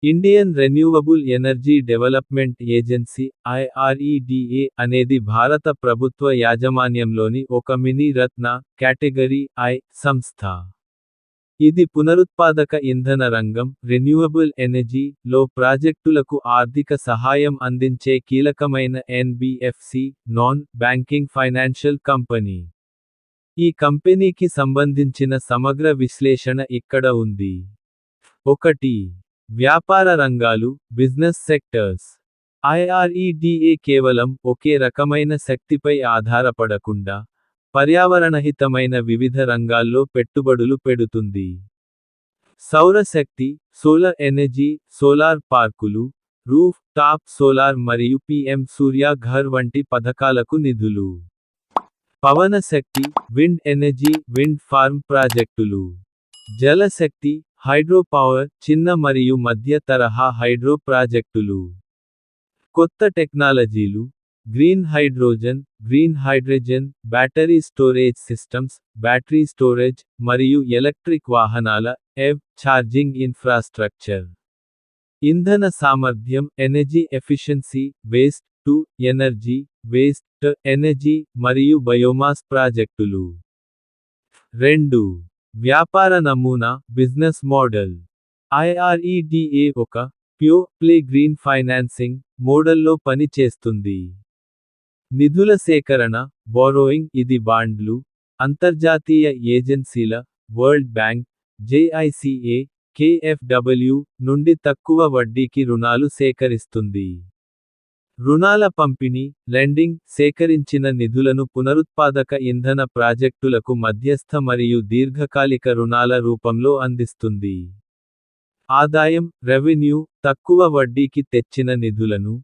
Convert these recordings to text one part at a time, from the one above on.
Indian renewable energy development agency IREDA అనేది భారత ప్రభుత్వ యాజమాన్యంలోని ఒక మినీ రత్న కేటగిరీ I సంస్థ. ఇది పునరుత్పాదక ఇంధన రంగం రెన్యూవబుల్ ఎనర్జీ లో ప్రాజెక్టులకు ఆర్థిక సహాయం అందించే కీలకమైన NBFC non banking financial company. ఈ కంపెనీకి సంబంధించిన సమగ్ర విశ్లేషణ ఇక్కడ ఉంది. 1. వ్యాపార రంగాలు బిజినెస్ సెక్టర్స్. IREDA కేవలం ఒకే రకమైన శక్తిపై ఆధారపడకుండా, పర్యావరణహితమైన వివిధ రంగాల్లో పెట్టుబడులు పెడుతుంది. సౌరశక్తి, సోలార్ ఎనర్జీ, సోలార్ పార్కులు, రూఫ్ టాప్ సోలార్ మరియు PM సూర్య ఘర్ వంటి పథకాలకు నిధులు. పవన శక్తి, విండ్ ఎనర్జీ, విండ్ ఫార్మ్ ప్రాజెక్టులు. జలశక్తి, హైడ్రో పవర్, చిన్న మరియు మధ్య తరహా హైడ్రో ప్రాజెక్టులు. కొత్త టెక్నాలజీలు, green hydrogen, green hydrogen, battery storage systems, battery storage, మరియు ఎలక్ట్రిక్ వాహనాల EV ఛార్జింగ్ ఇన్ఫ్రాస్ట్రక్చర్. ఇంధన సామర్థ్యం energy efficiency, waste to energy, waste energy, మరియు బయోమాస్ ప్రాజెక్టులు. 2. వ్యాపార నమూనా బిజినెస్ మోడల్. IREDA ఒక ప్యూర్ ప్లే గ్రీన్ ఫైనాన్సింగ్ మోడల్లో పని చేస్తుంది. నిధుల సేకరణ బోరోయింగ్ ఇది బాండ్లు, అంతర్జాతీయ ఏజెన్సీల వరల్డ్ బ్యాంక్, JICA, KfW నుండి తక్కువ వడ్డీకి రుణాలు సేకరిస్తుంది. రుణాల పంపిణీ లెండింగ్ సేకరించిన నిధులను పునరుత్పాదక ఇంధన ప్రాజెక్టులకు మధ్యస్థ మరియు దీర్ఘకాలిక రుణాల రూపంలో అందిస్తుంది. ఆదాయం రెవెన్యూ తక్కువ వడ్డీకి తెచ్చిన నిధులను,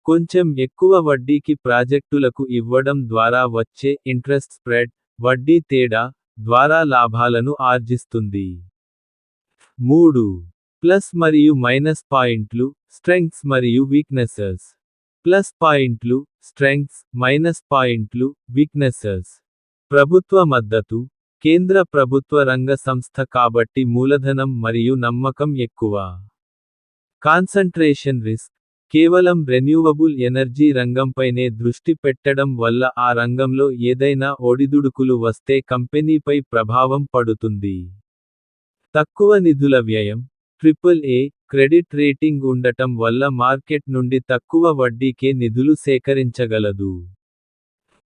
కొంచెం ఎక్కువ వడ్డీకి ప్రాజెక్టులకు ఇవ్వడం ద్వారా వచ్చే ఇంట్రెస్ట్ స్ప్రెడ్ వడ్డీ తేడా ద్వారా లాభాలను ఆర్జిస్తుంది. 3. ప్లస్ మరియు మైనస్ పాయింట్లు స్ట్రెంగ్త్స్ మరియు వీక్నెసెస్. ప్లస్ పాయింట్లు స్ట్రెంగ్త్స్, మైనస్ పాయింట్లు వీక్నెసెస్. ప్రభుత్వ మద్దతు కేంద్ర ప్రభుత్వ రంగ సంస్థ కాబట్టి మూలధనం మరియు నమ్మకం ఎక్కువ. కాన్సంట్రేషన్ రిస్క్ కేవలం రెన్యూవబుల్ ఎనర్జీ రంగంపైనే దృష్టి పెట్టడం వల్ల ఆ రంగంలో ఏదైనా ఒడిదుడుకులు వస్తే కంపెనీపై ప్రభావం పడుతుంది. తక్కువ నిధుల వ్యయం AAA క్రెడిట్ రేటింగ్ ఉండటం వల్ల మార్కెట్ నుండి తక్కువ వడ్డీకే నిధులు సేకరించగలదు.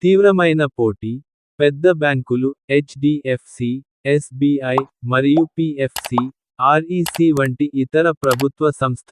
తీవ్రమైన పోటీ పెద్ద బ్యాంకులు HDFC, SBI, మరియు PFC, REC వంటి ఇతర ప్రభుత్వ సంస్థ